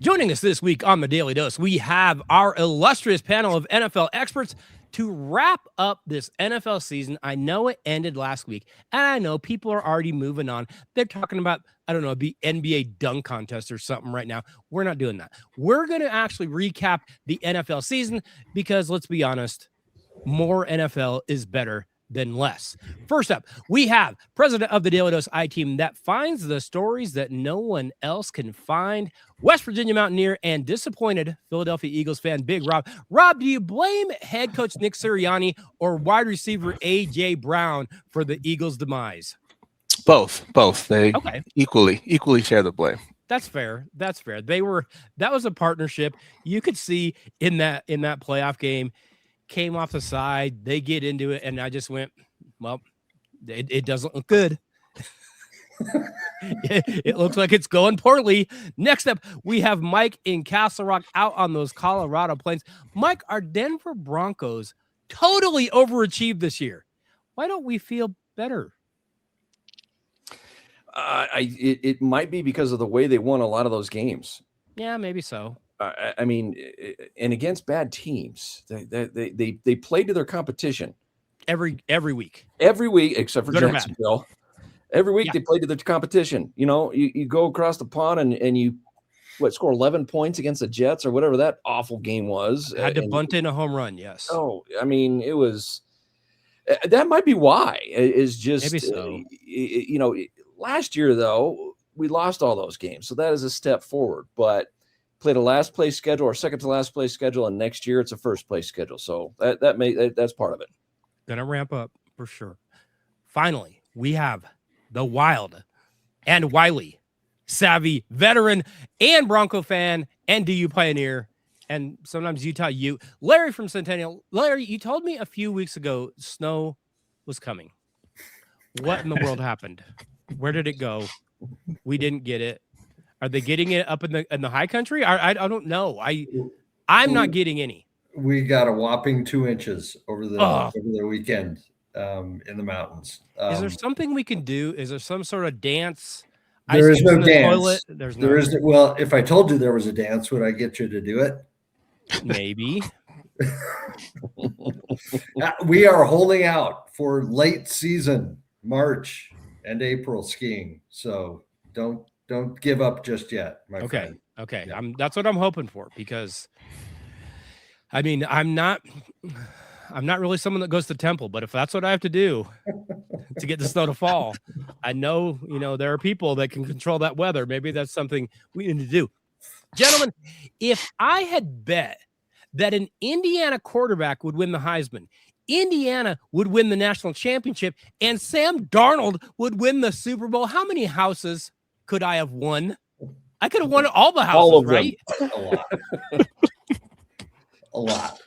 Joining us this week on the Daily Dose, we have our illustrious panel of NFL experts to wrap up this NFL season. I know it ended last week, and I know people are already moving on. They're talking about, I don't know, the NBA dunk contest or something right now. We're not doing that. We're going to actually recap the NFL season because, let's be honest, more NFL is better than less. First up, we have president of the Daly Dose I-Team that finds the stories that no one else can find, West Virginia Mountaineer and disappointed Philadelphia Eagles fan, Big Rob. Rob, do you blame head coach Nick Sirianni or wide receiver A.J. Brown for the Eagles' demise? Both. They equally share the blame. That's fair. That was a partnership. You could see in that playoff game. Came off the side, they get into it, and I just went, well, it doesn't look good. It looks like it's going poorly. Next up, we have Mike in Castle Rock out on those Colorado plains. Mike, our Denver Broncos totally overachieved this year. Why don't we feel better? It might be because of the way they won a lot of those games. Yeah, maybe so. I mean, and against bad teams, they played to their competition every week, except for Jacksonville. Every week they played to their competition. You know, you go across the pond and you score 11 points against the Jets or whatever that awful game was. Had to bunt in a home run. Yes. Oh, I mean, it was. That might be why. Is just maybe so. Last year though we lost all those games, so that is a step forward, but. Played a last place schedule or second to last place schedule, and next year it's a first place schedule. So that's part of it. Gonna ramp up for sure. Finally, we have the wild and wily, savvy veteran and Bronco fan and DU pioneer, and sometimes Utah U, Larry from Centennial. Larry, you told me a few weeks ago snow was coming. What in the world happened? Where did it go? We didn't get it. Are they getting it up in the high country? I don't know. I'm not getting any. We got a whopping 2 inches over the weekend in the mountains. Is there something we can do? Is there some sort of dance? There is no dance. There is. Well, if I told you there was a dance, would I get you to do it? Maybe. We are holding out for late season, March and April skiing. So don't give up just yet, my friend. Okay. Yeah. That's what I'm hoping for, because I mean, I'm not really someone that goes to temple, but if that's what I have to do to get the snow to fall, I know, there are people that can control that weather. Maybe that's something we need to do. Gentlemen, if I had bet that an Indiana quarterback would win the Heisman, Indiana would win the national championship, and Sam Darnold would win the Super Bowl, how many houses could I have won? I could have won all the houses, all of right? A lot.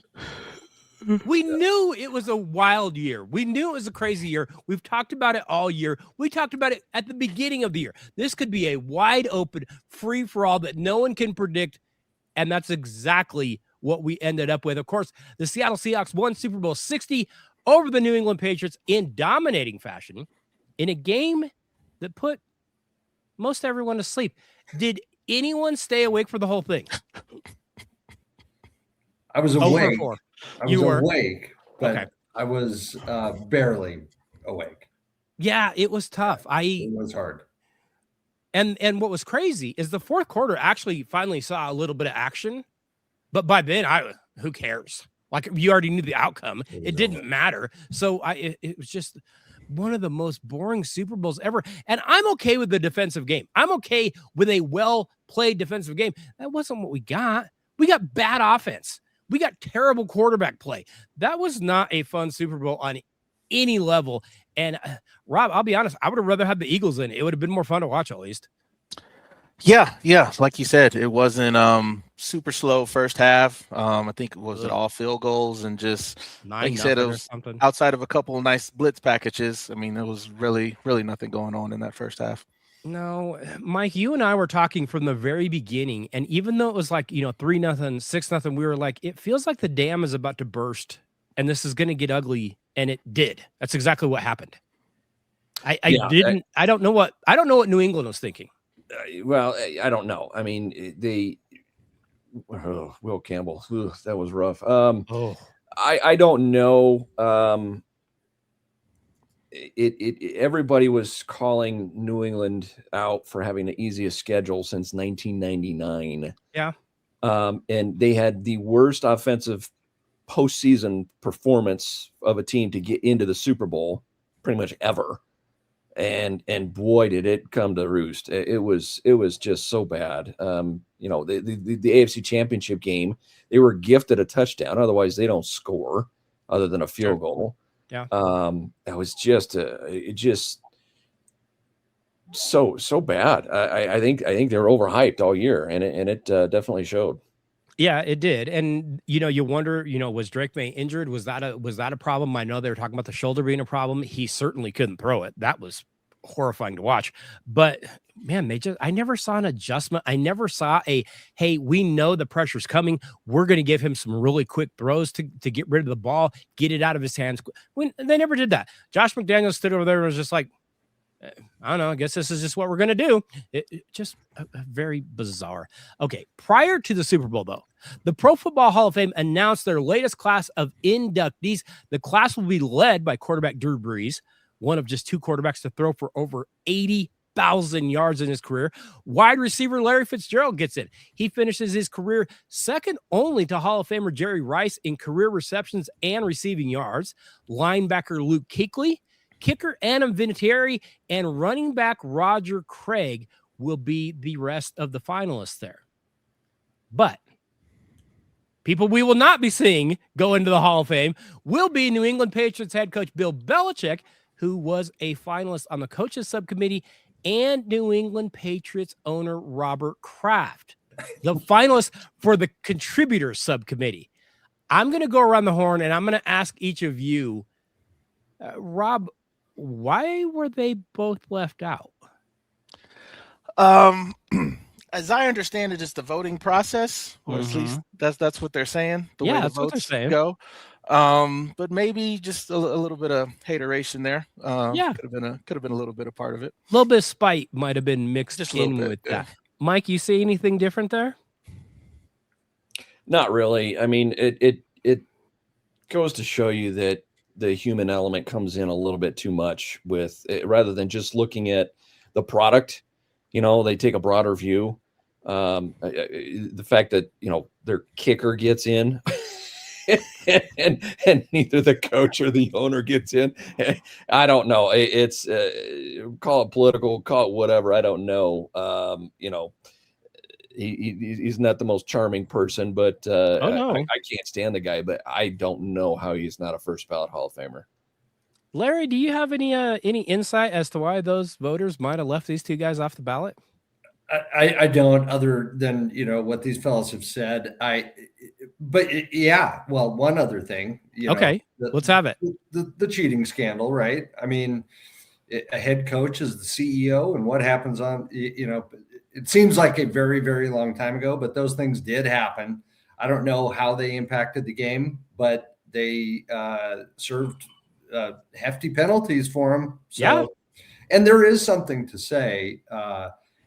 We knew it was a wild year. We knew it was a crazy year. We've talked about it all year. We talked about it at the beginning of the year. This could be a wide open free-for-all that no one can predict, and that's exactly what we ended up with. Of course, the Seattle Seahawks won Super Bowl 60 over the New England Patriots in dominating fashion in a game that put most everyone to sleep. Did anyone stay awake for the whole thing? I was awake. I was awake, but okay. I was barely awake. Yeah, it was tough. It was hard. And what was crazy is the fourth quarter actually finally saw a little bit of action, but by then who cares? Like, you already knew the outcome. It didn't matter. So it was just one of the most boring Super Bowls ever. And I'm okay with the defensive game. I'm okay with a well-played defensive game. That wasn't what we got. We got bad offense. We got terrible quarterback play. That was not a fun Super Bowl on any level. And Rob, I'll be honest, I would have rather had the Eagles in it. It would have been more fun to watch, at least. Yeah. Like you said, it wasn't super slow first half. I think it was all field goals and just like you said, it was outside of a couple of nice blitz packages. I mean, there was really nothing going on in that first half. No, Mike, you and I were talking from the very beginning, and even though it was like 3-0, 6-0, we were like, it feels like the dam is about to burst, and this is going to get ugly, and it did. That's exactly what happened. I don't know what New England was thinking. Well, I don't know. I mean, Will Campbell. Ugh, that was rough. I don't know. Everybody was calling New England out for having the easiest schedule since 1999. Yeah. And they had the worst offensive postseason performance of a team to get into the Super Bowl pretty much ever. And boy, did it come to roost. It was just so bad. The AFC Championship game, they were gifted a touchdown. Otherwise, they don't score other than a field goal. Yeah. That was just so bad. I think they were overhyped all year, and it definitely showed. Yeah, it did. And you wonder, was Drake May injured? Was that a problem? I know they were talking about the shoulder being a problem. He certainly couldn't throw it. That was horrifying to watch. But man, I never saw an adjustment. I never saw hey, we know the pressure's coming. We're going to give him some really quick throws to get rid of the ball, get it out of his hands. They never did that. Josh McDaniels stood over there and was just like, I don't know. I guess this is just what we're going to do. It just very bizarre. Okay. Prior to the Super Bowl, though, the Pro Football Hall of Fame announced their latest class of inductees. The class will be led by quarterback Drew Brees, one of just two quarterbacks to throw for over 80,000 yards in his career. Wide receiver Larry Fitzgerald gets in. He finishes his career second only to Hall of Famer Jerry Rice in career receptions and receiving yards. Linebacker Luke Kuechly, kicker Adam Vinatieri, and running back Roger Craig will be the rest of the finalists there. But people we will not be seeing go into the Hall of Fame will be New England Patriots head coach Bill Belichick, who was a finalist on the coaches subcommittee, and New England Patriots owner Robert Kraft, the finalist for the contributors subcommittee. I'm going to go around the horn and I'm going to ask each of you, Rob, why were they both left out? As I understand it, it's the voting process, or at least that's what they're saying. The way the that's what they're votes saying. go. But maybe just a little bit of hateration there. Could have been a little bit of part of it. A little bit of spite might have been mixed Just in with that. Mike, you see anything different there? Not really. I mean, it goes to show you that the human element comes in a little bit too much with it, rather than just looking at the product. They take a broader view. The fact that their kicker gets in and neither the coach or the owner gets in, I don't know. It's call it political, call it whatever. I don't know. He's not the most charming person, but I can't stand the guy. But I don't know how he's not a first ballot Hall of Famer. Larry, do you have any insight as to why those voters might have left these two guys off the ballot? I don't, other than what these fellows have said. Well, one other thing. Let's have it. The cheating scandal, right? I mean, a head coach is the CEO, and what happens on it seems like a very, very long time ago, but those things did happen. I don't know how they impacted the game, but they served hefty penalties for him. So, and there is something to say,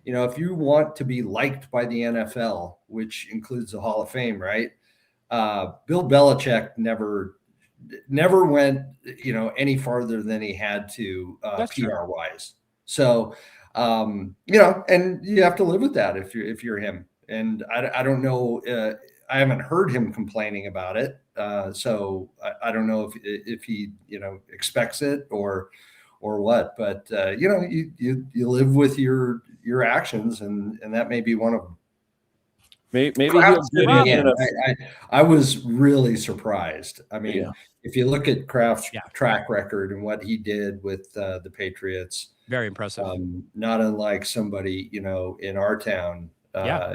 if you want to be liked by the NFL, which includes the Hall of Fame, right? Bill Belichick never went, any farther than he had to PR wise. So, and you have to live with that if you're him. And I don't know. I haven't heard him complaining about it. So I don't know if he, expects it or what, but you live with your actions, and that may be one of them. Maybe I was really surprised. I mean, if you look at Kraft's track record and what he did with the Patriots, very impressive. Not unlike somebody, in our town.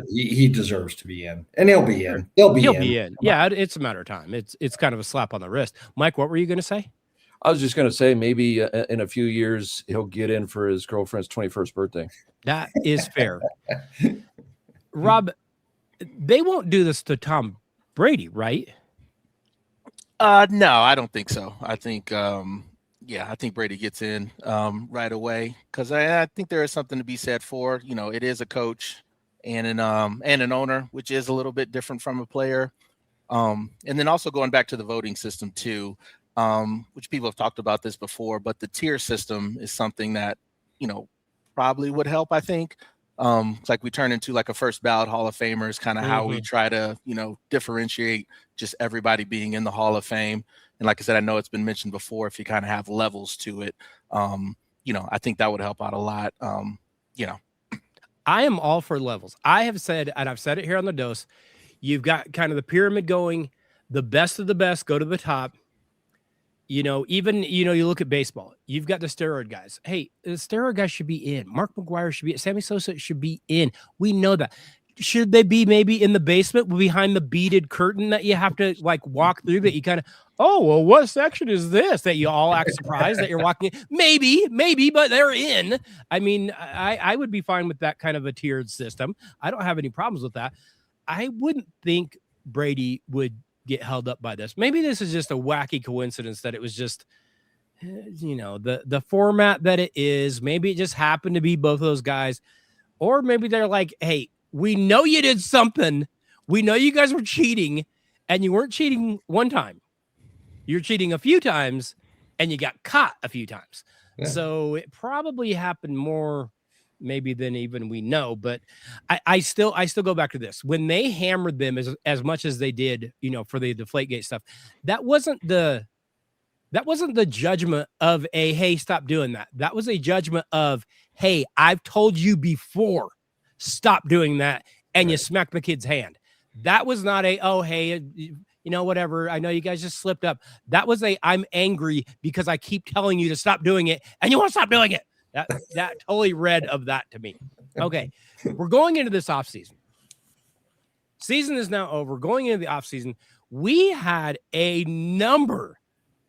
He deserves to be in, and he'll be in. He'll be in. Yeah, it's a matter of time. It's kind of a slap on the wrist. Mike, what were you going to say? I was just going to say maybe in a few years he'll get in for his girlfriend's 21st birthday. That is fair. Rob, they won't do this to Tom Brady, right? No, I don't think so. I think I think Brady gets in right away, because I think there is something to be said for, it is a coach, and an owner, which is a little bit different from a player. And then also going back to the voting system too, which people have talked about this before, but the tier system is something that, probably would help, I think. It's like we turn into like a first ballot Hall of Famers, kind of how we try to, differentiate just everybody being in the Hall of Fame. And like I said, I know it's been mentioned before, if you kind of have levels to it, I think that would help out a lot. I am all for levels. I have said, and I've said it here on the Dose, you've got kind of the pyramid going, the best of the best go to the top. Even, you look at baseball, you've got the steroid guys. Hey, the steroid guys should be in. Mark McGwire should be in. Sammy Sosa should be in. We know that. Should they be maybe in the basement behind the beaded curtain that you have to like walk through, that you kind of, oh, well, what section is this, that you all act surprised that you're walking in? Maybe, but they're in. I mean, I would be fine with that kind of a tiered system. I don't have any problems with that. I wouldn't think Brady would get held up by this. Maybe this is just a wacky coincidence that it was just, the format that it is. Maybe it just happened to be both of those guys. Or maybe they're like, hey, we know you did something. We know you guys were cheating, and you weren't cheating one time. You're cheating a few times, and you got caught a few times. Yeah. So it probably happened more maybe than even we know, but I still go back to this. When they hammered them as much as they did, for the Deflategate stuff, that wasn't the judgment of a, hey, stop doing that. That was a judgment of, hey, I've told you before, stop doing that. And you smack the kid's hand. That was not a, oh, hey, whatever. I know you guys just slipped up. That was a, I'm angry because I keep telling you to stop doing it and you won't stop doing it. That totally read of that to me. Okay. We're going into this offseason. Season is now over. Going into the offseason, we had a number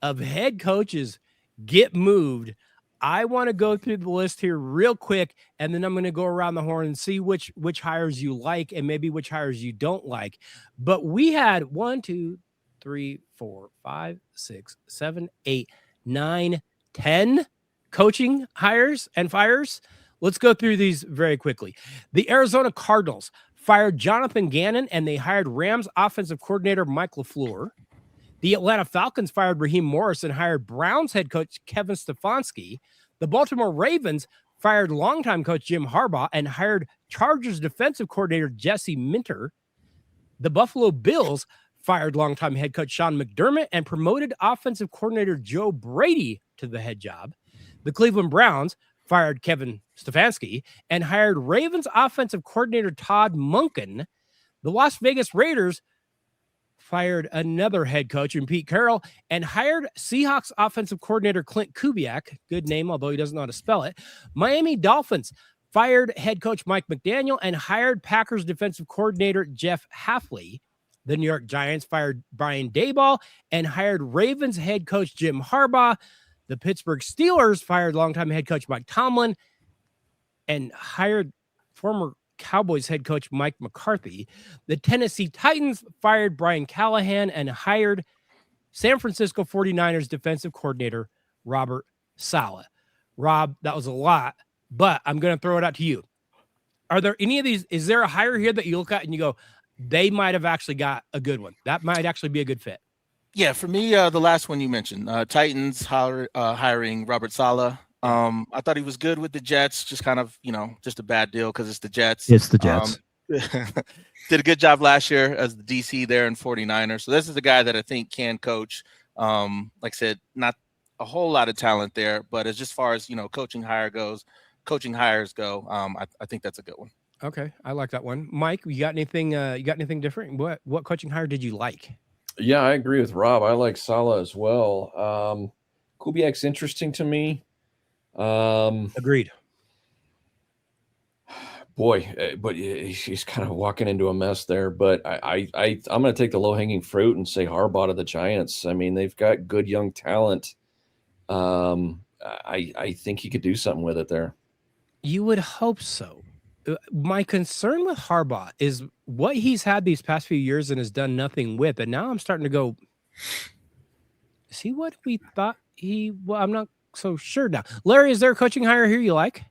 of head coaches get moved. I want to go through the list here real quick, and then I'm going to go around the horn and see which hires you like and maybe which hires you don't like. But we had 1, 2, 3, 4, 5, 6, 7, 8, 9, 10 coaching hires and fires. Let's go through these very quickly. The Arizona Cardinals fired Jonathan Gannon, and they hired Rams offensive coordinator Mike LaFleur. The Atlanta Falcons fired Raheem Morris and hired Browns head coach Kevin Stefanski. The Baltimore Ravens fired longtime coach Jim Harbaugh and hired Chargers defensive coordinator Jesse Minter. The Buffalo Bills fired longtime head coach Sean McDermott and promoted offensive coordinator Joe Brady to the head job. The Cleveland Browns fired Kevin Stefanski and hired Ravens offensive coordinator Todd Monken. The Las Vegas Raiders fired another head coach in Pete Carroll and hired Seahawks offensive coordinator Clint Kubiak. Good name, although he doesn't know how to spell it. Miami Dolphins fired head coach Mike McDaniel and hired Packers defensive coordinator Jeff Hafley. The New York Giants fired Brian Daboll and hired Ravens head coach Jim Harbaugh. The Pittsburgh Steelers fired longtime head coach Mike Tomlin and hired former Cowboys head coach Mike McCarthy. The Tennessee Titans fired Brian Callahan and hired San Francisco 49ers defensive coordinator Robert Saleh. Rob, that was a lot, but I'm going to throw it out to you. Are there any of these? Is there a hire here that you look at and you go, they might have actually got a good one? That might actually be a good fit. Yeah, for me, the last one you mentioned, Titans hiring Robert Saleh. I thought he was good with the Jets, just kind of, just a bad deal because it's the Jets. It's the Jets. Did a good job last year as the DC there in 49ers. So this is a guy that I think can coach. Like I said, not a whole lot of talent there, but as far as, coaching hires go, I think that's a good one. Okay. I like that one. Mike, you got anything different? What coaching hire did you like? Yeah, I agree with Rob. I like Saleh as well. Kubiak's interesting to me. Agreed. Boy, but he's kind of walking into a mess there. But I'm going to take the low-hanging fruit and say Harbaugh to the Giants. I mean, they've got good young talent. I think he could do something with it there. You would hope so. My concern with Harbaugh is what he's had these past few years and has done nothing with. And now I'm starting to go, is he what we thought well, I'm not so sure now. Larry, is there a coaching hire here you like?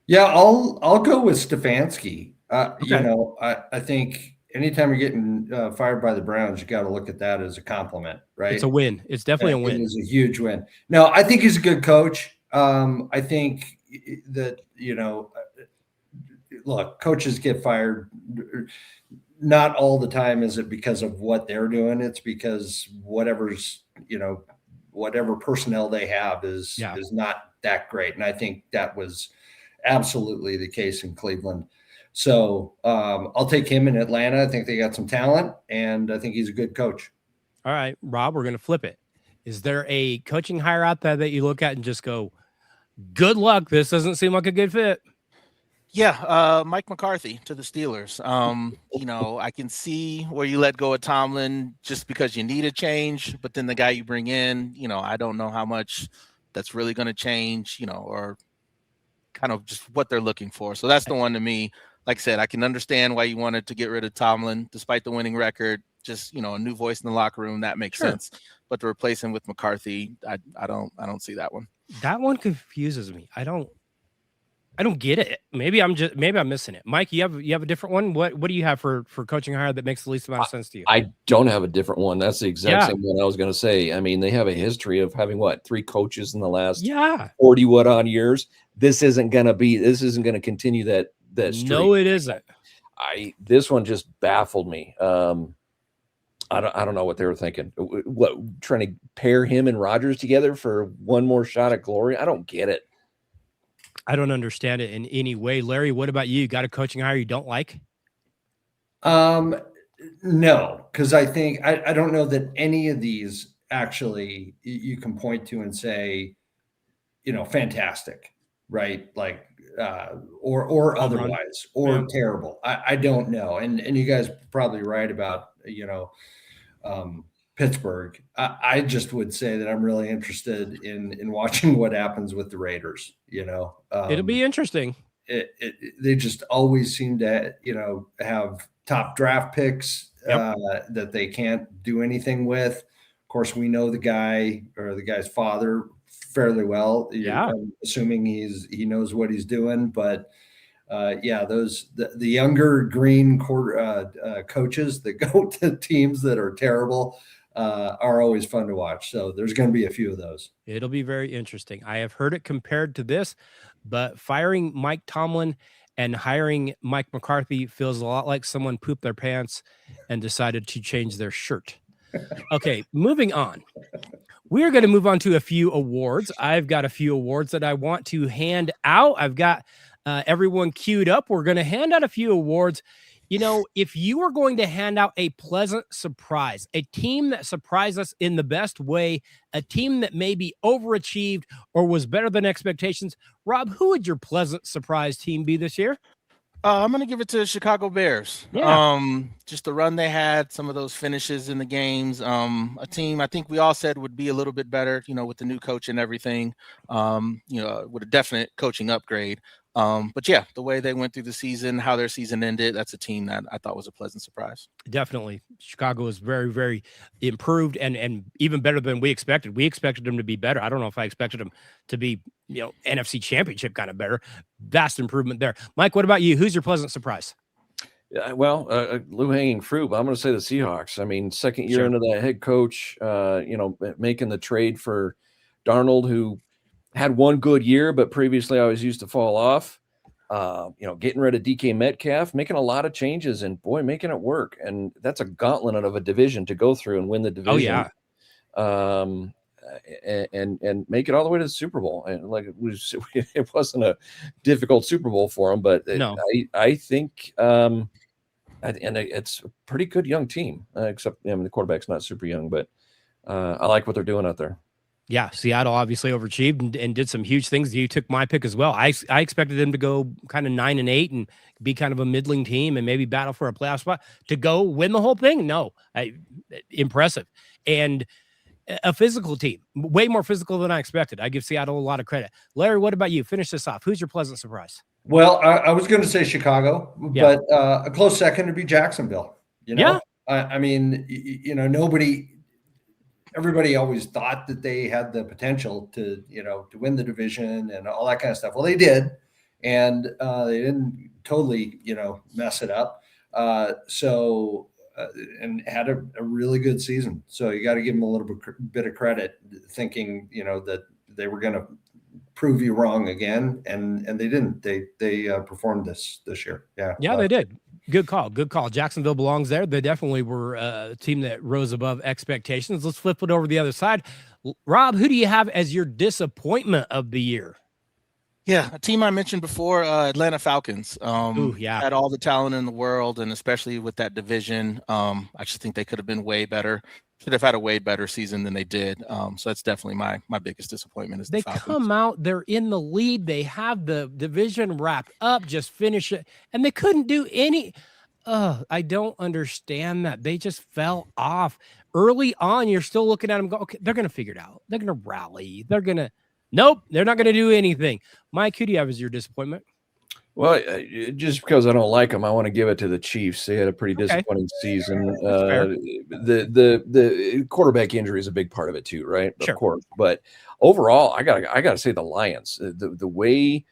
Yeah, I'll go with Stefanski. I think anytime you're getting fired by the Browns, you got to look at that as a compliment, right? It's a win. It's definitely a win. It is a huge win. No, I think he's a good coach. I think that, look, coaches get fired. Not all the time is it because of what they're doing. It's because whatever personnel they have is not that great. And I think that was absolutely the case in Cleveland. So I'll take him in Atlanta. I think they got some talent, and I think he's a good coach. All right, Rob, we're going to flip it. Is there a coaching hire out there that you look at and just go, good luck, this doesn't seem like a good fit? Yeah, Mike McCarthy to the Steelers. I can see where you let go of Tomlin just because you need a change, but then the guy you bring in, I don't know how much that's really going to change, or kind of just what they're looking for. So that's the one to me. Like I said, I can understand why you wanted to get rid of Tomlin despite the winning record. Just, a new voice in the locker room, that makes sense. But to replace him with McCarthy, I don't see that one. That one confuses me. I don't get it. Maybe I'm missing it. Mike, you have a different one. What do you have for coaching hire that makes the least amount of sense to you? I don't have a different one. That's the exact same one I was going to say. I mean, they have a history of having 3 coaches in the last 40 odd years. This isn't going to continue that streak. No, it isn't. This one just baffled me. I don't know what they were thinking. What, trying to pair him and Rodgers together for one more shot at glory? I don't get it. I don't understand it in any way. Larry, what about you? Got a coaching hire you don't like? No, because I think I don't know that any of these actually you can point to and say, fantastic, right? Like or otherwise or terrible. I don't know. And you guys are probably right about Pittsburgh. I just would say that I'm really interested in watching what happens with the Raiders. It'll be interesting. They just always seem to, have top draft picks that they can't do anything with. Of course, we know the guy or the guy's father fairly well. I'm assuming he knows what he's doing, but the younger green coaches that go to teams that are terrible are always fun to watch. So there's going to be a few of those. It'll be very interesting. I have heard it compared to this, but firing Mike Tomlin and hiring Mike McCarthy feels a lot like someone pooped their pants and decided to change their shirt. Okay, moving on. We're going to move on to a few awards. I've got a few awards that I want to hand out. I've got everyone queued up. We're going to hand out a few awards. If you were going to hand out a pleasant surprise, a team that surprised us in the best way, a team that maybe overachieved or was better than expectations, Rob, who would your pleasant surprise team be this year? I'm going to give it to Chicago Bears. Just the run they had, some of those finishes in the games. A team I think we all said would be a little bit better, with the new coach and everything, with a definite coaching upgrade. But the way they went through the season, how their season ended, that's a team that I thought was a pleasant surprise. Definitely. Chicago is very, very improved and even better than we expected. We expected them to be better. I don't know if I expected them to be, NFC championship kind of better. Vast improvement there. Mike, what about you? Who's your pleasant surprise? Low-hanging fruit, but I'm going to say the Seahawks. I mean, second year into that head coach, making the trade for Darnold, who had one good year, but previously I was used to fall off. Getting rid of DK Metcalf, making a lot of changes, and making it work. And that's a gauntlet of a division to go through and win the division. And make it all the way to the Super Bowl. And it wasn't a difficult Super Bowl for them, but no. I think and it's a pretty good young team, except the quarterback's not super young, but I like what they're doing out there. Yeah, Seattle obviously overachieved and did some huge things. You took my pick as well. I expected them to go kind of 9-8 and be kind of a middling team and maybe battle for a playoff spot. To go win the whole thing, no, impressive. And a physical team, way more physical than I expected. I give Seattle a lot of credit. Larry, what about you? Finish this off. Who's your pleasant surprise? Well, I was going to say Chicago, but a close second would be Jacksonville. I mean, everybody always thought that they had the potential to win the division and all that kind of stuff. Well, they did. and they didn't totally, mess it up. And had a really good season. So you got to give them a little bit of credit, thinking, that they were going to prove you wrong again, and they didn't. They performed this year. Yeah, they did. Good call. Jacksonville belongs there. They definitely were a team that rose above expectations. Let's flip it over to the other side. Rob, who do you have as your disappointment of the year? Yeah, a team I mentioned before, Atlanta Falcons. Yeah, had all the talent in the world, and especially with that division, I just think they could have been way better. Should have had a way better season than they did. So that's definitely my biggest disappointment. Is they come out, they're in the lead, they have the division wrapped up, just finish it, and they couldn't do any. I don't understand that. They just fell off early on. You're still looking at them, go, okay, they're going to figure it out. They're going to rally. Nope, they're not going to do anything. Mike, who do you have as your disappointment? Well, just because I don't like them, I want to give it to the Chiefs. They had a pretty disappointing season. The quarterback injury is a big part of it too, right? Sure. Of course. But overall, I gotta say the Lions. The way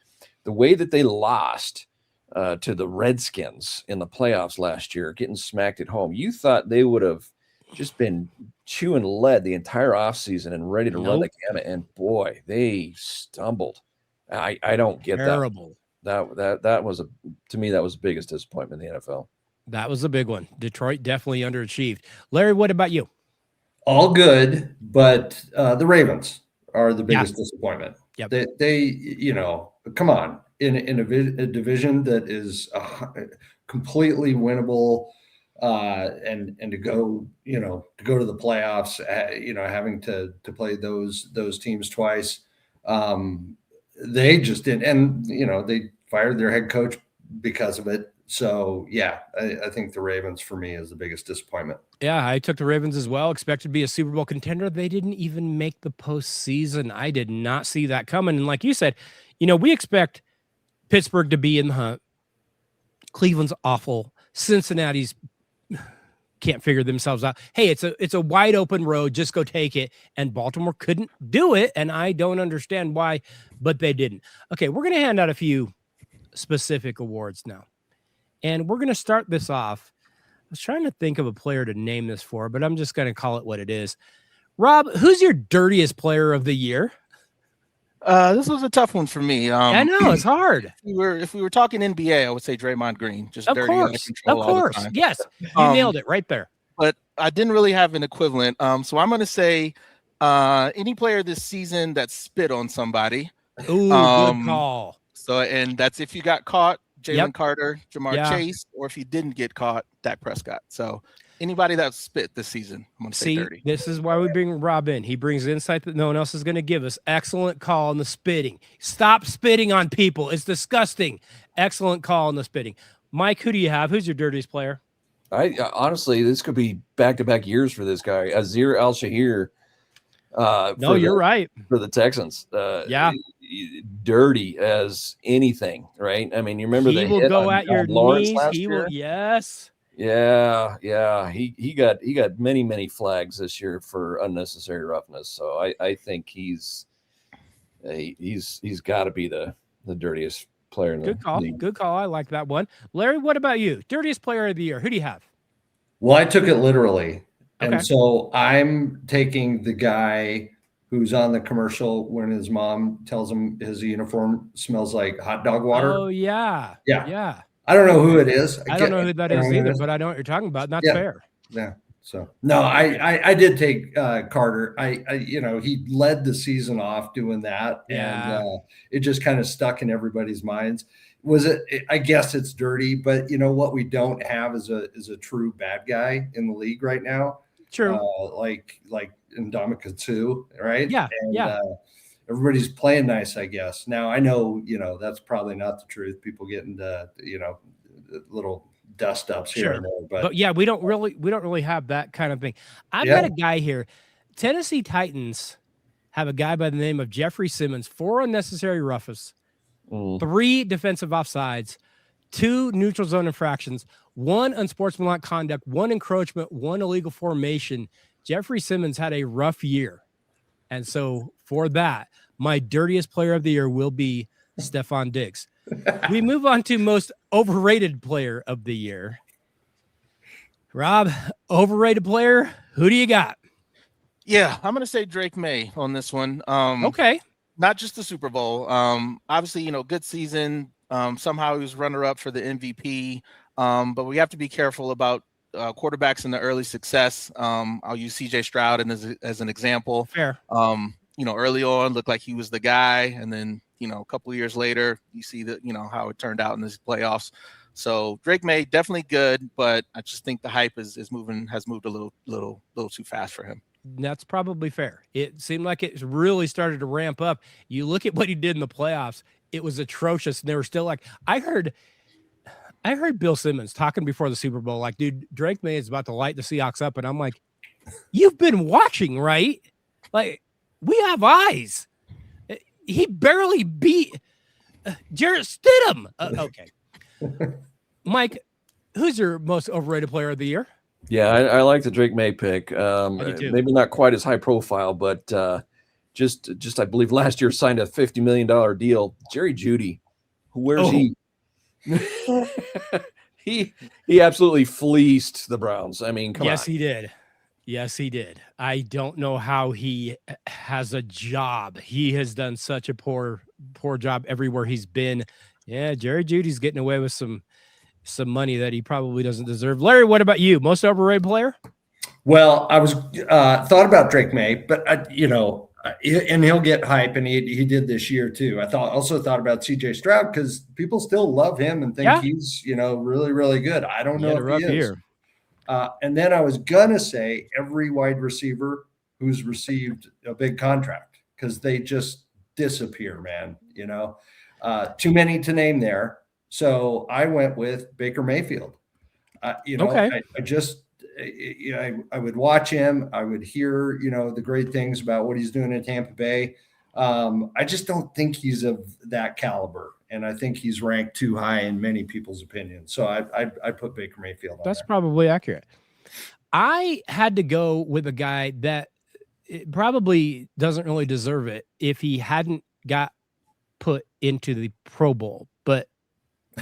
that they lost to the Redskins in the playoffs last year, getting smacked at home. You thought they would have just been chewing lead the entire offseason and ready to run the gamut, and boy, they stumbled. I don't get Terrible. That was to me, that was the biggest disappointment in the NFL. That was a big one. Detroit definitely underachieved. Larry, what about you? All good, but the Ravens are the biggest disappointment. Yep. They come on, in a division that is completely winnable, and to go to the playoffs, having to play those teams twice. They just didn't, and they fired their head coach because of it. So yeah, I think the Ravens for me is the biggest disappointment. Yeah, I took the Ravens as well. Expected to be a Super Bowl contender. They didn't even make the postseason. I did not see that coming. And like you said, we expect Pittsburgh to be in the hunt. Cleveland's awful. Cincinnati's can't figure themselves out. Hey, it's a wide open road. Just go take it. And Baltimore couldn't do it. And I don't understand why, but they didn't. Okay, we're going to hand out a few specific awards now. And we're going to start this off. I was trying to think of a player to name this for, but I'm just going to call it what it is. Rob, who's your dirtiest player of the year? This was a tough one for me. I know it's hard. If we were talking NBA, I would say Draymond Green. Just dirty, out of control all the time. Yes, you nailed it right there. But I didn't really have an equivalent. So I'm going to say any player this season that spit on somebody. Ooh, good call. So, and that's if you got caught, Jalen Carter, Jamar Chase, or if you didn't get caught, Dak Prescott. So anybody that spit this season, I'm going to say dirty. This is why we bring Rob in. He brings insight that no one else is going to give us. Excellent call on the spitting. Stop spitting on people. It's disgusting. Excellent call on the spitting. Mike, who do you have? Who's your dirtiest player? I honestly, this could be back-to-back years for this guy. Azir Al-Shahir. No, you're right. For the Texans. Dirty as anything, right? I mean, you remember he will go at your knees. He will, yes. Yeah. He got many flags this year for unnecessary roughness. So I think he's got to be the dirtiest player in the league. Good call. I like that one. Larry, what about you? Dirtiest player of the year. Who do you have? Well, I took it literally. Okay. And so I'm taking the guy who's on the commercial when his mom tells him his uniform smells like hot dog water. Oh, yeah. I don't know who it is. I don't know who that is either, but I know what you're talking about. And that's fair. Yeah. So no, I did take Carter. He led the season off doing that, and it just kind of stuck in everybody's minds. I guess it's dirty, but what we don't have is a true bad guy in the league right now. True. Like Ndamukong Suh, right? Yeah. Everybody's playing nice, I guess. Now I know, that's probably not the truth. People get into, little dust ups here and there, but yeah, we don't really have that kind of thing. I've got a guy here. Tennessee Titans have a guy by the name of Jeffrey Simmons, 4 unnecessary roughness, 3 defensive offsides, 2 neutral zone infractions, 1 unsportsmanlike conduct, 1 encroachment, 1 illegal formation. Jeffrey Simmons had a rough year. And so for that, my dirtiest player of the year will be Stephon Diggs. We move on to most overrated player of the year. Rob, overrated player, who do you got? Yeah, I'm going to say Drake May on this one. Okay. Not just the Super Bowl. Obviously, good season. Somehow he was runner-up for the MVP. But we have to be careful about quarterbacks in the early success. I'll use CJ Stroud as an example. Fair. Early on looked like he was the guy, and then a couple of years later, you see that how it turned out in these playoffs. So Drake May definitely good, but I just think the hype has moved a little too fast for him. That's probably fair. It seemed like it really started to ramp up. You look at what he did in the playoffs; it was atrocious, and they were still like, I heard Bill Simmons talking before the Super Bowl, like, dude, Drake May is about to light the Seahawks up, and I'm like, you've been watching, right? Like, we have eyes. He barely beat Jarrett Stidham. Okay. Mike, who's your most overrated player of the year? Yeah, I like the Drake May pick. Maybe not quite as high profile, but just I believe last year signed a $50 million deal. Jerry Jeudy, where's he? he absolutely fleeced the Browns. I mean, come on. Yes, he did. Yes, he did. I don't know how he has a job. He has done such a poor job everywhere he's been. Yeah, Jerry Jeudy's getting away with some money that he probably doesn't deserve. Larry, what about you? Most overrated player? Well, I was thought about Drake May, but and he'll get hype, and he did this year too. I also thought about CJ Stroud because people still love him and think he's really, really good. I don't know if he is. And then I was gonna say every wide receiver who's received a big contract because they just disappear, man. Too many to name there. So I went with Baker Mayfield. Okay. I would watch him. I would hear, the great things about what he's doing in Tampa Bay. I just don't think he's of that caliber. And I think he's ranked too high in many people's opinions. So I put Baker Mayfield on That's there. probably accurate. I had to go with a guy that probably doesn't really deserve it if he hadn't got put into the Pro Bowl. But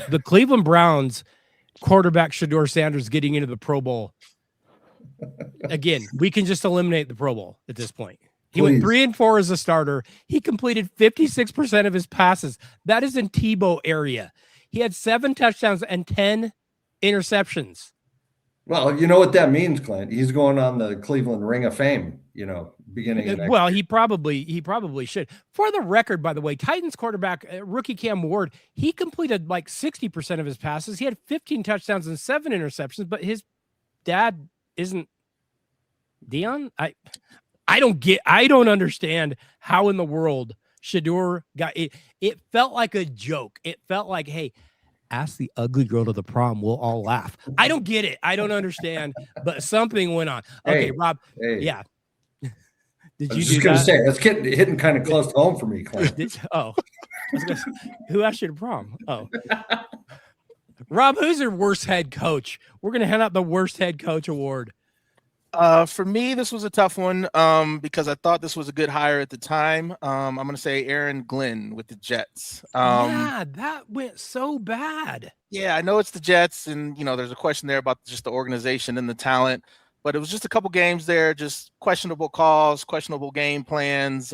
the Cleveland Browns quarterback Shedeur Sanders getting into the Pro Bowl. Again, we can just eliminate the Pro Bowl at this point. He went 3-4 as a starter. He completed 56% of his passes. That is in Tebow area. He had 7 touchdowns and 10 interceptions. Well, you know what that means, Clint. He's going on the Cleveland Ring of Fame, beginning of next year. He probably should. For the record, by the way, Titans quarterback, rookie Cam Ward, he completed like 60% of his passes. He had 15 touchdowns and 7 interceptions, but his dad isn't Dion. I don't understand how in the world Shedeur got it. It felt like a joke. It felt like, hey, ask the ugly girl to the prom. We'll all laugh. I don't get it. I don't understand, but something went on. Okay, Rob. Hey. Yeah. Did you just going to say, that's hitting kind of close to home for me, Clint. Who asked you to prom? Oh. Rob, who's your worst head coach? We're going to hand out the worst head coach award. For me, this was a tough one because I thought this was a good hire at the time. I'm going to say Aaron Glenn with the Jets. Yeah, that went so bad. Yeah, I know it's the Jets, and there's a question there about just the organization and the talent, but it was just a couple games there, just questionable calls, questionable game plans.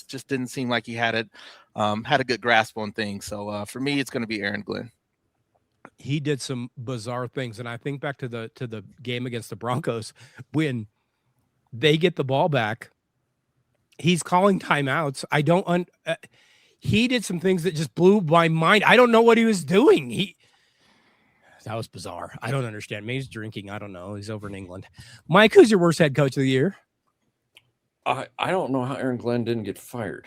Just didn't seem like he had a good grasp on things. So for me, it's going to be Aaron Glenn. He did some bizarre things, and I think back to the game against the Broncos when they get the ball back. He's calling timeouts. He did some things that just blew my mind. I don't know what he was doing. That was bizarre. I don't understand. Maybe he's drinking. I don't know. He's over in England. Mike, who's your worst head coach of the year? I don't know how Aaron Glenn didn't get fired.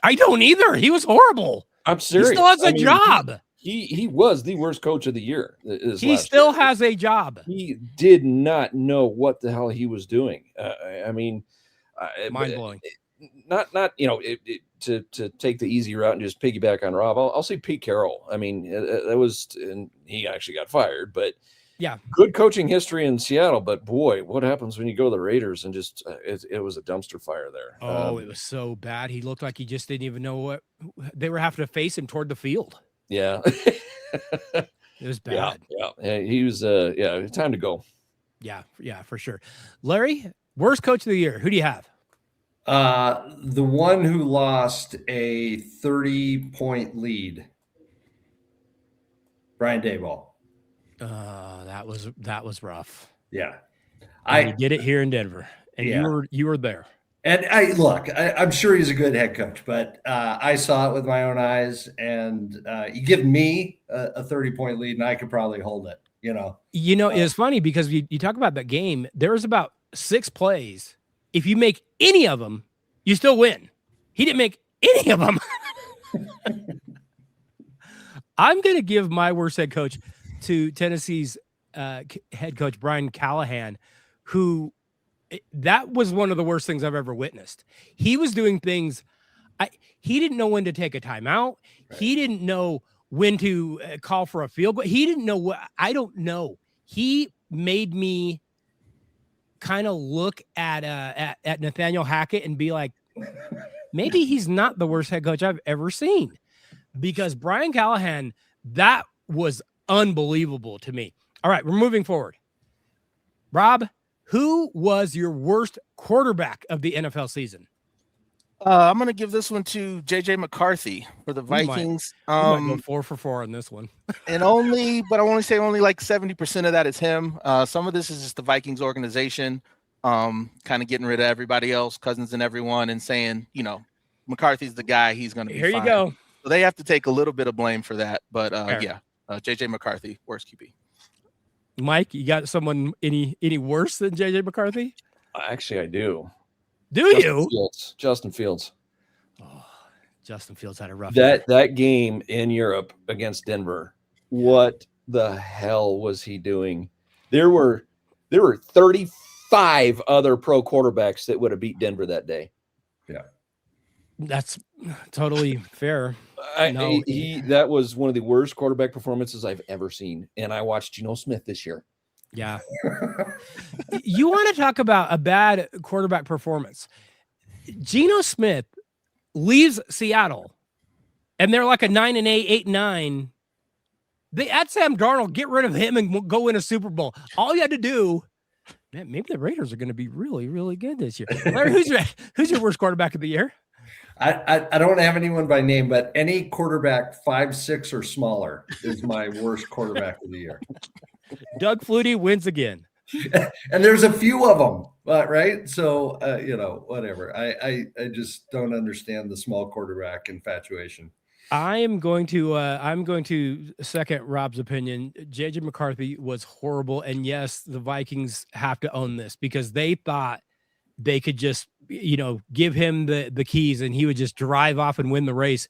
I don't either. He was horrible. I'm serious. He still has a job. He was the worst coach of the year. He still has a job. He did not know what the hell he was doing. Mind blowing. Not to take the easy route and just piggyback on Rob. I'll say Pete Carroll. I mean, that was, and he actually got fired, but Yeah. Good coaching history in Seattle, but boy, what happens when you go to the Raiders and just it was a dumpster fire there. Oh, it was so bad. He looked like he just didn't even know what they were having to face him toward the field. Yeah. It was bad. Yeah. He was time to go. Yeah, for sure. Larry, worst coach of the year. Who do you have? The one who lost a 30-point lead, Brian Daboll. That was rough. Yeah. He did it here in Denver, and you were there. And I'm sure he's a good head coach, but I saw it with my own eyes, and you give me a 30-point lead, and I could probably hold it. It's funny because you talk about that game. There was about 6 plays. If you make any of them, you still win. He didn't make any of them. I'm going to give my worst head coach to Tennessee's head coach, Brian Callahan, who that was one of the worst things I've ever witnessed. He was doing things. He didn't know when to take a timeout. Right. He didn't know when to call for a field goal. He didn't know what. I don't know. He made me kind of look at Nathaniel Hackett and be like, maybe he's not the worst head coach I've ever seen, because Brian Callahan, that was unbelievable to me. All right, we're moving forward. Rob, who was your worst quarterback of the NFL season? I'm going to give this one to JJ McCarthy for the Vikings. You might go 4 for 4 on this one. But I only say like 70% of that is him. Some of this is just the Vikings organization, kind of getting rid of everybody else, Cousins and everyone, and saying, McCarthy's the guy. He's going to be fine. Here you go. So they have to take a little bit of blame for that. But JJ McCarthy, worst QB. Mike, you got someone any worse than JJ McCarthy? Actually, I do. Justin Fields. Oh, Justin Fields had a rough that game in Europe against Denver. What the hell was he doing? There were 35 other pro quarterbacks that would have beat Denver that day. Yeah. That's totally fair. That was one of the worst quarterback performances I've ever seen. And I watched Geno Smith this year. Yeah. You want to talk about a bad quarterback performance? Geno Smith leaves Seattle and they're like a 9-8, 8-9. They add Sam Darnold, get rid of him, and go win a Super Bowl. All you had to do, man, maybe the Raiders are going to be really, really good this year. Larry, who's your worst quarterback of the year? I don't have anyone by name, but any quarterback 5'6" or smaller is my worst quarterback of the year. Doug Flutie wins again. And there's a few of them, right? So, whatever. I just don't understand the small quarterback infatuation. I'm going to second Rob's opinion. JJ McCarthy was horrible. And yes, the Vikings have to own this because they thought they could just, give him the keys and he would just drive off and win the race,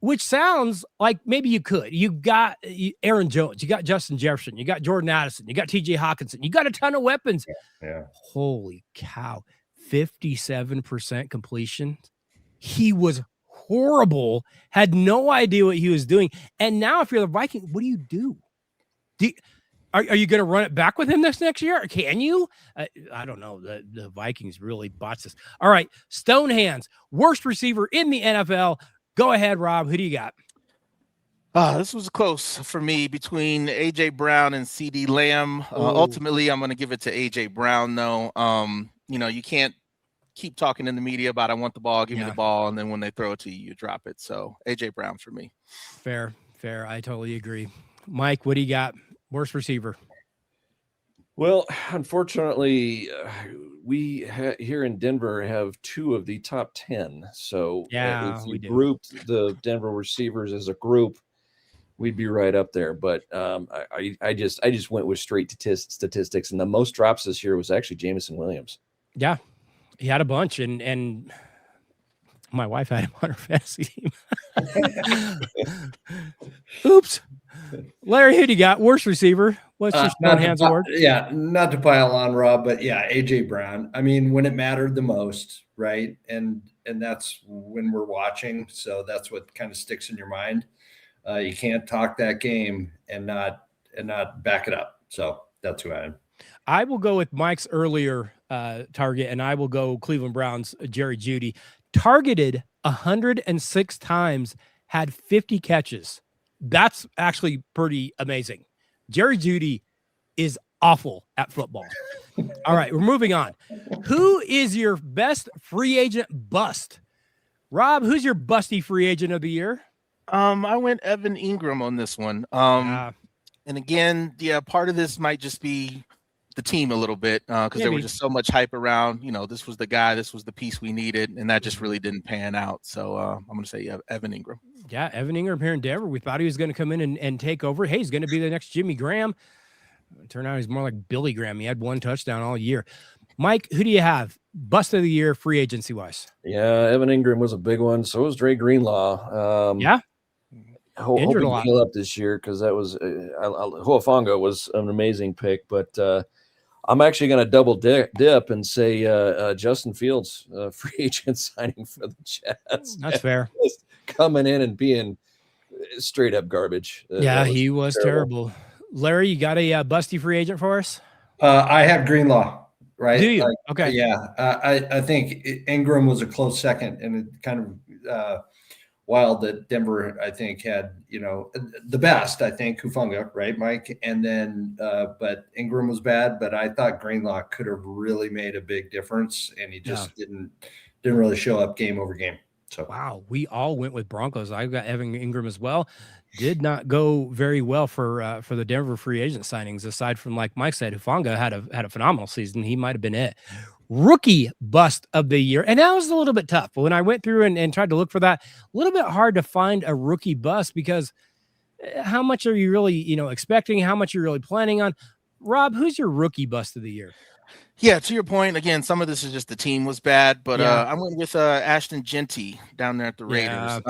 which sounds like maybe you could. You got Aaron Jones, you got Justin Jefferson, you got Jordan Addison, you got TJ Hawkinson, you got a ton of weapons. Yeah. Holy cow. 57% completion. He was horrible, had no idea what he was doing. And now if you're the Viking, what do you do? Are you going to run it back with him this next year? Can you? I don't know. The Vikings really botched this. All right. Stonehands, worst receiver in the NFL. Go ahead, Rob. Who do you got? This was close for me between A.J. Brown and C.D. Lamb. Ultimately, I'm going to give it to A.J. Brown, though. You can't keep talking in the media about I want the ball, give me the ball, and then when they throw it to you, you drop it. So A.J. Brown for me. Fair. I totally agree. Mike, what do you got? Worst receiver? Well, unfortunately, we here in Denver have 2 of the top 10. So if you grouped the Denver receivers as a group, we'd be right up there. But I just went with straight statistics, and the most drops this year was actually Jameson Williams. Yeah, he had a bunch, and my wife had him on her fantasy team. Oops. Larry, who do you got? Worst receiver? What's your Stonehands award? Yeah, not to pile on, Rob, but yeah, A.J. Brown. I mean, when it mattered the most, right? And that's when we're watching. So that's what kind of sticks in your mind. You can't talk that game and not back it up. So that's who I had. I will go with Mike's earlier target, and I will go Cleveland Browns, Jerry Jeudy. Targeted 106 times, had 50 catches. That's actually pretty amazing. Jerry Jeudy is awful at football. All right, we're moving on. Who is your best free agent bust? Rob, who's your busty free agent of the year? I went Evan Ingram on this one. And again, part of this might just be the team a little bit because there was just so much hype around. This was the guy, this was the piece we needed, and that just really didn't pan out. So I'm going to say Evan Ingram. Yeah, Evan Ingram here in Denver. We thought he was going to come in and take over. Hey, he's going to be the next Jimmy Graham. It turned out he's more like Billy Graham. He had 1 touchdown all year. Mike, who do you have? Bust of the year, free agency wise. Yeah, Evan Ingram was a big one. So was Dre Greenlaw. Hoping to heal up this year because that was Huafonga was an amazing pick. But I'm actually going to double dip and say Justin Fields, free agent signing for the Jets. That's fair. Coming in and being straight up garbage. He was terrible. Larry, you got a busty free agent for us? I have Greenlaw. Right. Do you? Okay. Yeah. I think Ingram was a close second, and it kind of wild that Denver, I think, had, the best, I think, Hufunga, right, Mike? And then, but Ingram was bad, but I thought Greenlaw could have really made a big difference, and he just didn't really show up game over game. So wow, we all went with Broncos. I've got Evan Ingram as well. Did not go very well for the Denver free agent signings. Aside from, like Mike said, Hufunga had a phenomenal season. He might have been it. Rookie bust of the year, and that was a little bit tough. But when I went through and tried to look for that, a little bit hard to find a rookie bust because how much are you really expecting? How much you're really planning on? Rob, who's your rookie bust of the year? Yeah, to your point, again, some of this is just the team was bad, but I went with Ashton Genty down there at the Raiders.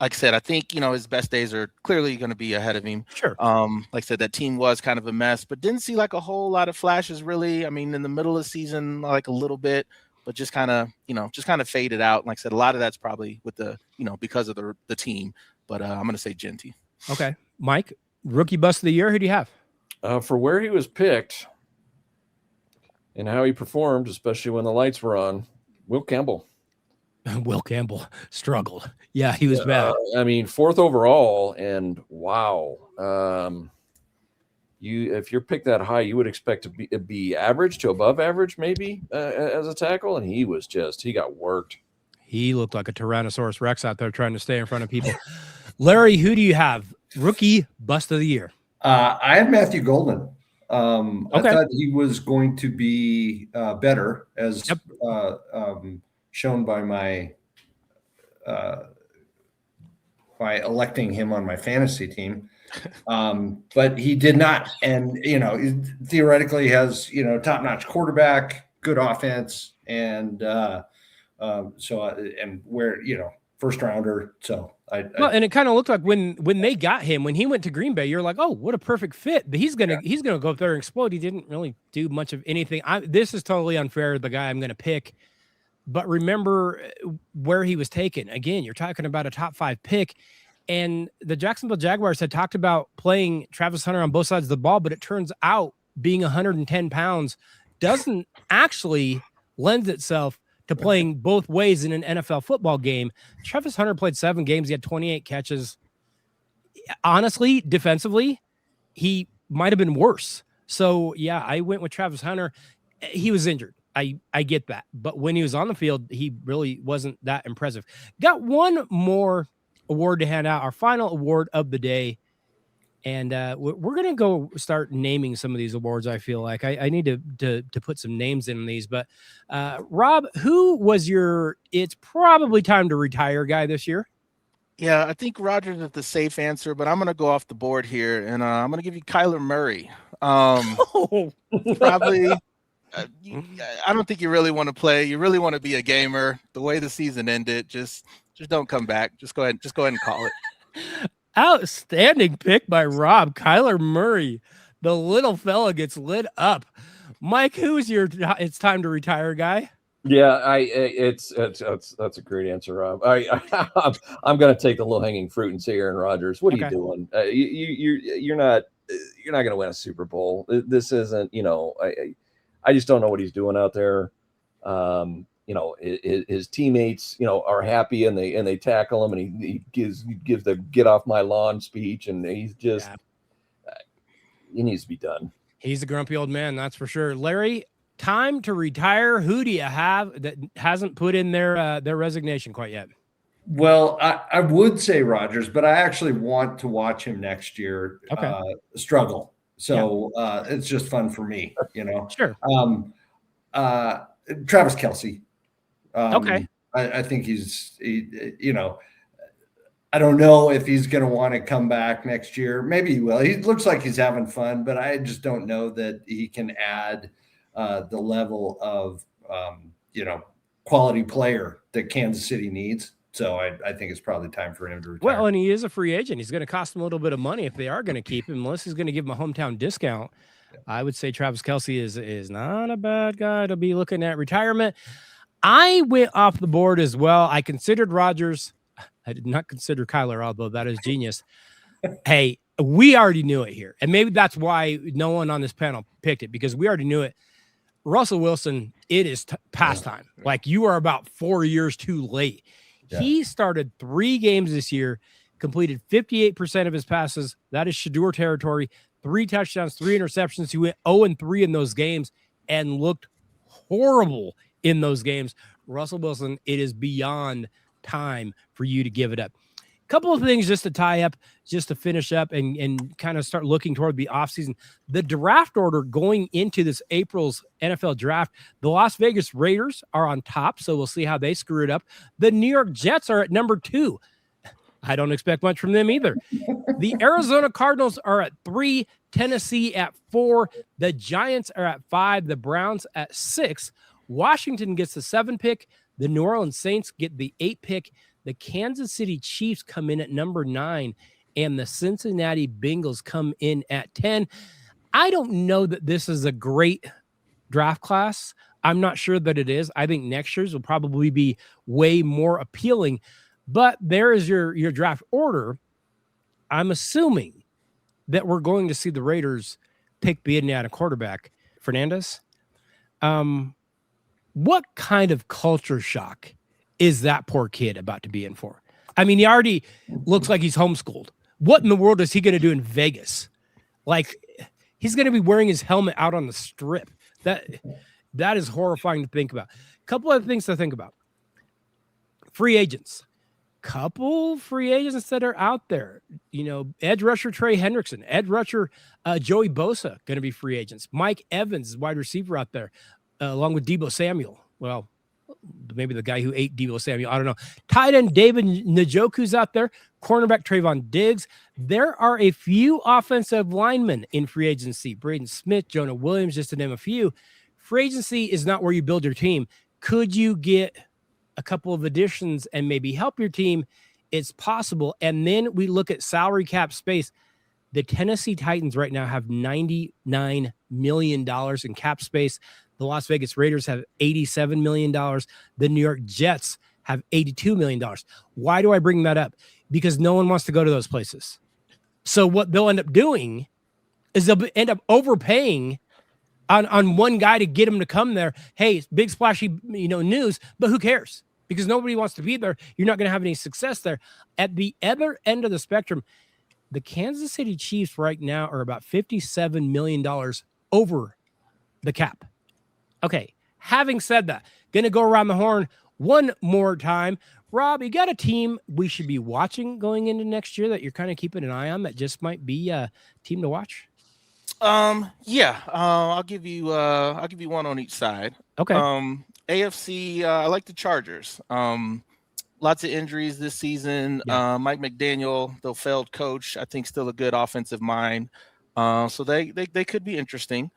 Like I said, I think, his best days are clearly going to be ahead of him. Sure. Like I said, that team was kind of a mess, but didn't see like a whole lot of flashes really. I mean, in the middle of the season, like a little bit, but just kind of faded out. Like I said, a lot of that's probably with the, because of the team, but I'm going to say Genty. Okay. Mike, rookie bust of the year. Who do you have? For where he was picked and how he performed, especially when the lights were on, Will Campbell. Will Campbell struggled. Yeah, he was bad. 4th overall, and wow. If you're picked that high, you would expect to be average to above average, maybe as a tackle, and he got worked. He looked like a Tyrannosaurus Rex out there trying to stay in front of people. Larry, who do you have? Rookie bust of the year. I had Matthew Golden. I thought he was going to be better as shown by my by electing him on my fantasy team. But he did not. And, he theoretically has, top-notch quarterback, good offense, and first rounder. So and it kind of looked like when they got him, when he went to Green Bay, you're like, oh, what a perfect fit. But he's gonna go up there and explode. He didn't really do much of anything. This is totally unfair. The guy I'm gonna pick. But remember where he was taken. Again, you're talking about a top 5 pick. And the Jacksonville Jaguars had talked about playing Travis Hunter on both sides of the ball, but it turns out being 110 pounds doesn't actually lend itself to playing both ways in an NFL football game. Travis Hunter played 7 games. He had 28 catches. Honestly, defensively, he might have been worse. So, yeah, I went with Travis Hunter. He was injured. I get that. But when he was on the field, he really wasn't that impressive. Got one more award to hand out, our final award of the day. And we're going to go start naming some of these awards, I feel like. I need to put some names in these. But, Rob, who was your it's probably time to retire guy this year? Yeah, I think Rogers is the safe answer, but I'm going to go off the board here. And I'm going to give you Kyler Murray. Probably... I don't think you really want to play. You really want to be a gamer. The way the season ended, just don't come back. Just go ahead and call it. Outstanding pick by Rob. Kyler Murray, the little fella gets lit up. Mike, who's your it's time to retire guy? Yeah, that's a great answer, Rob. I'm going to take the low hanging fruit and say Aaron Rodgers. What are you doing? You're not you're not going to win a Super Bowl. This isn't, I just don't know what he's doing out there. His teammates, are happy and they tackle him, and he gives the get off my lawn speech, and he's just, he needs to be done. He's a grumpy old man, that's for sure. Larry, time to retire. Who do you have that hasn't put in their resignation quite yet? Well, I would say Rodgers, but I actually want to watch him next year struggle. So it's just fun for me, Sure. Travis Kelce. Okay. I think I don't know if he's going to want to come back next year. Maybe he will. He looks like he's having fun, but I just don't know that he can add the level of, quality player that Kansas City needs. So I think it's probably time for him to retire. Well, and he is a free agent. He's going to cost them a little bit of money if they are going to keep him. Melissa's going to give him a hometown discount. I would say Travis Kelce is not a bad guy to be looking at retirement. I went off the board as well. I considered Rodgers. I did not consider Kyler, although that is genius. Hey, we already knew it here. And maybe that's why no one on this panel picked it, because we already knew it. Russell Wilson, it is past time. Like, you are about 4 years too late. Yeah. He started 3 games this year, completed 58% of his passes. That is Shador territory. 3 touchdowns, 3 interceptions. He went 0-3 in those games and looked horrible in those games. Russell Wilson, it is beyond time for you to give it up. A couple of things just to tie up, just to finish up and kind of start looking toward the offseason. The draft order going into this April's NFL draft, the Las Vegas Raiders are on top, so we'll see how they screw it up. The New York Jets are at number 2. I don't expect much from them either. The Arizona Cardinals are at 3, Tennessee at 4, the Giants are at 5, the Browns at 6. Washington gets the 7 pick. The New Orleans Saints get the 8 pick. The Kansas City Chiefs come in at number 9, and the Cincinnati Bengals come in at 10. I don't know that this is a great draft class. I'm not sure that it is. I think next year's will probably be way more appealing, but there is your draft order. I'm assuming that we're going to see the Raiders pick the Indiana quarterback, Fernandez. What kind of culture shock is that poor kid about to be in for? I mean, he already looks like he's homeschooled. What in the world is he going to do in Vegas? Like, he's going to be wearing his helmet out on the strip. That is horrifying to think about. A couple other things to think about. Free agents. Couple free agents that are out there. Edge rusher Trey Hendrickson, edge rusher Joey Bosa, going to be free agents. Mike Evans, wide receiver out there, along with Deebo Samuel. Well, maybe the guy who ate Deebo Samuel. I don't know. Tight end David Njoku's out there. Cornerback Trayvon Diggs. There are a few offensive linemen in free agency. Braden Smith, Jonah Williams, just to name a few. Free agency is not where you build your team. Could you get a couple of additions and maybe help your team? It's possible. And then we look at salary cap space. The Tennessee Titans right now have $99 million in cap space. The Las Vegas Raiders have $87 million. The New York Jets have $82 million. Why do I bring that up? Because no one wants to go to those places. So what they'll end up doing is they'll end up overpaying on one guy to get him to come there. Hey, big splashy news, but who cares? Because nobody wants to be there. You're not going to have any success there. At the other end of the spectrum, the Kansas City Chiefs right now are about $57 million over the cap. Okay, having said that, going to go around the horn one more time. Rob, you got a team we should be watching going into next year that you're kind of keeping an eye on that just might be a team to watch? I'll give you one on each side. Okay. AFC, I like the Chargers. Lots of injuries this season. Yeah. Mike McDaniel, the failed coach, I think still a good offensive mind. So they could be interesting.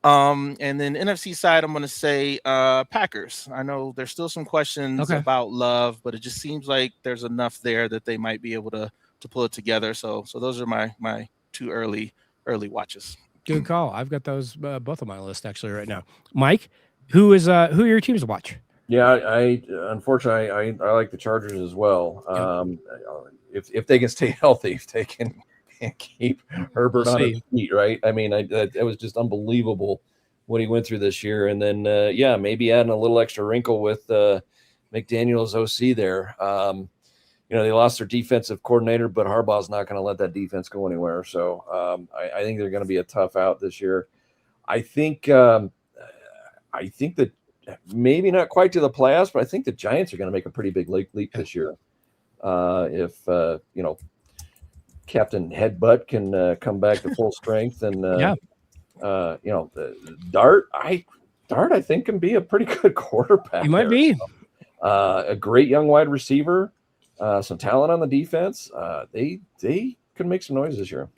And then NFC side, I'm going to say Packers. I know there's still some questions about Love, but it just seems like there's enough there that they might be able to pull it together. So those are my 2 early watches. Good call. I've got those both on my list actually right now. Mike, who are your teams to watch? Yeah, I unfortunately I like the Chargers as well. If they can stay healthy, if they can can't keep Herbert on his feet, right? I mean, it was just unbelievable what he went through this year. And then, maybe adding a little extra wrinkle with McDaniel's OC there. They lost their defensive coordinator, but Harbaugh's not going to let that defense go anywhere. So I think they're going to be a tough out this year. I think that maybe not quite to the playoffs, but I think the Giants are going to make a pretty big leap this year. If Captain Headbutt can come back to full strength and Dart, I think can be a pretty good quarterback. He might be a great young wide receiver, some talent on the defense. They can make some noise this year.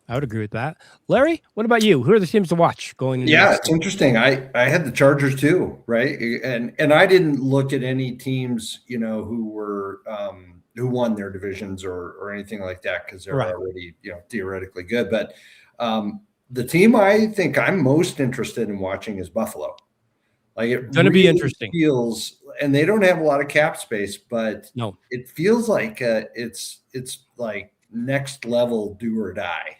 I would agree with that. Larry, what about you? Who are the teams to watch going into it's interesting. I had the Chargers too, right? And I didn't look at any teams, who were who won their divisions or anything like that, because they're already, theoretically good. But the team I think I'm most interested in watching is Buffalo. Like, it's going to be interesting. Feels, and they don't have a lot of cap space, but no, it feels like it's like next level do or die.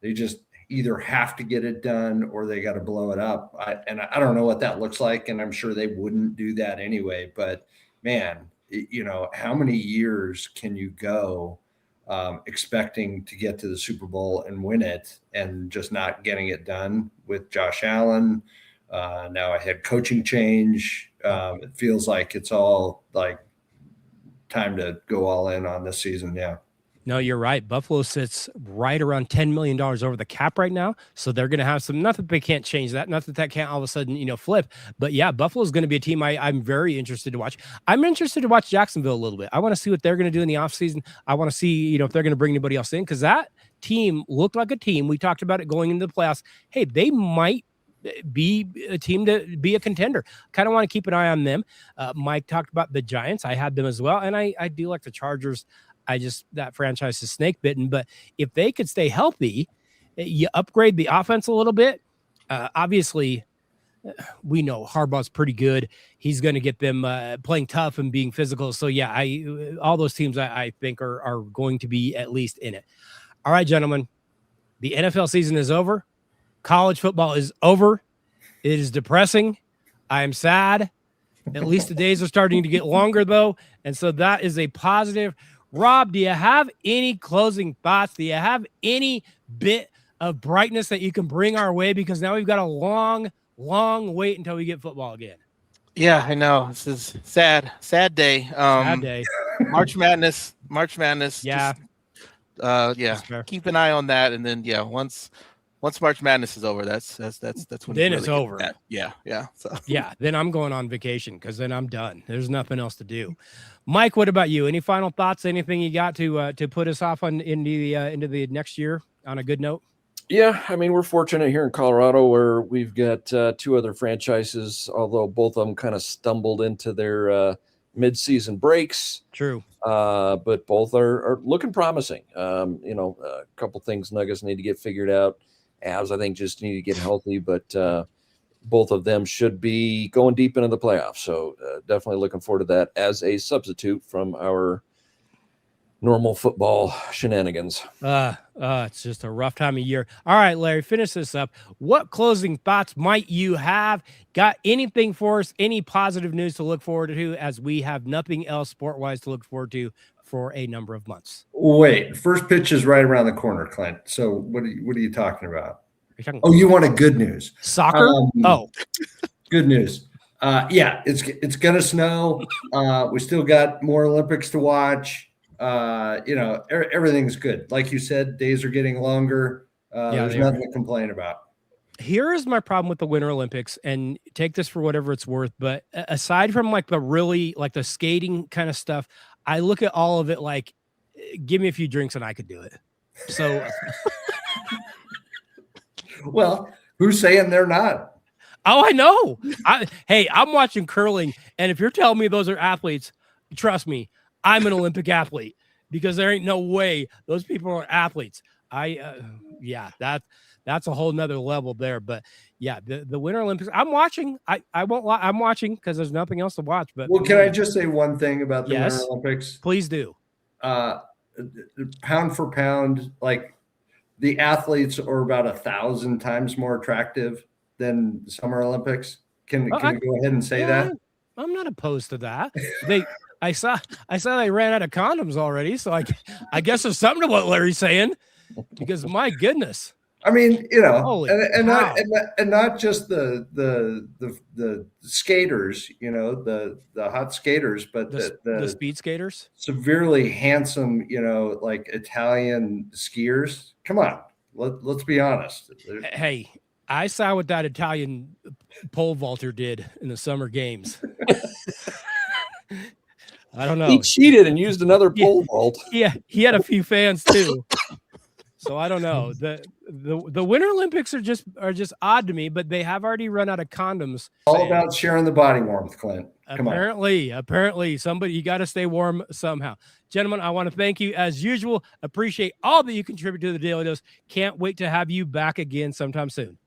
They just either have to get it done or they got to blow it up. I don't know what that looks like, and I'm sure they wouldn't do that anyway. But man, how many years can you go expecting to get to the Super Bowl and win it, and just not getting it done with Josh Allen? Now a head coaching change. It feels like it's all like time to go all in on this season. Yeah. No, you're right. Buffalo sits right around $10 million over the cap right now. So they're going to have some, not that they can't change that, not that that can't all of a sudden, flip. But yeah, Buffalo is going to be a team I'm very interested to watch. I'm interested to watch Jacksonville a little bit. I want to see what they're going to do in the offseason. I want to see, if they're going to bring anybody else in, because that team looked like a team. We talked about it going into the playoffs. Hey, they might be a team to be a contender. Kind of want to keep an eye on them. Mike talked about the Giants. I had them as well. And I do like the Chargers. That franchise is snake bitten, but if they could stay healthy, you upgrade the offense a little bit. Obviously, we know Harbaugh's pretty good. He's going to get them playing tough and being physical. So yeah, all those teams I think are going to be at least in it. All right, gentlemen, the NFL season is over. College football is over. It is depressing. I am sad. At least the days are starting to get longer though. And so that is a positive. Rob, do you have any closing thoughts? Do you have any bit of brightness that you can bring our way? Because now we've got a long wait until we get football again. Yeah, I know. This is sad day. Sad day. March Madness. Yeah. Just, keep an eye on that. And then, once March Madness is over, that's when then it's really over. Yeah. So then I'm going on vacation because then I'm done. There's nothing else to do. Mike, what about you? Any final thoughts? Anything you got to put us off on into the next year on a good note? Yeah, I mean, we're fortunate here in Colorado where we've got two other franchises, although both of them kind of stumbled into their mid-season breaks. True. But both are looking promising. A couple things Nuggets need to get figured out. Avs, I think, just need to get healthy, but both of them should be going deep into the playoffs. So definitely looking forward to that as a substitute from our normal football shenanigans. It's just a rough time of year. All right, Larry, finish this up. What closing thoughts might you have? Got anything for us? Any positive news to look forward to, as we have nothing else sport-wise to look forward to for a number of months? Wait, first pitch is right around the corner, Clint. So what are you talking about? You wanted good news. Soccer? Good news. It's gonna snow. We still got more Olympics to watch. Everything's good. Like you said, days are getting longer. There's nothing to complain about. Here is my problem with the Winter Olympics, and take this for whatever it's worth, but aside from the skating kind of stuff, I look at all of it like, give me a few drinks and I could do it. So well, who's saying they're not? Oh, I know. I'm watching curling, and if you're telling me those are athletes, trust me, I'm an Olympic athlete, because there ain't no way those people are athletes. That's a whole nother level there. But yeah, the Winter Olympics, I'm watching. I won't lie, I'm watching because there's nothing else to watch. But can I just say one thing about the Winter Olympics? Please do. pound for pound, like the athletes are about 1,000 times more attractive than Summer Olympics? Can you go ahead and say that? I'm not opposed to that. I saw they ran out of condoms already, so I guess there's something to what Larry's saying, because my goodness. I mean, you know, Holy and cow. not just the skaters, you know, the hot skaters, but the speed skaters, severely handsome, you know, like Italian skiers. Come on, let's be honest. Hey, I saw what that Italian pole vaulter did in the summer games. I don't know. He cheated and used another pole vault. Yeah, he had a few fans too. So I don't know. The Winter Olympics are just odd to me, but they have already run out of condoms. All about sharing the body warmth, Clint. Apparently, somebody, you got to stay warm somehow. Gentlemen, I want to thank you as usual. Appreciate all that you contribute to the Daily Dose. Can't wait to have you back again sometime soon.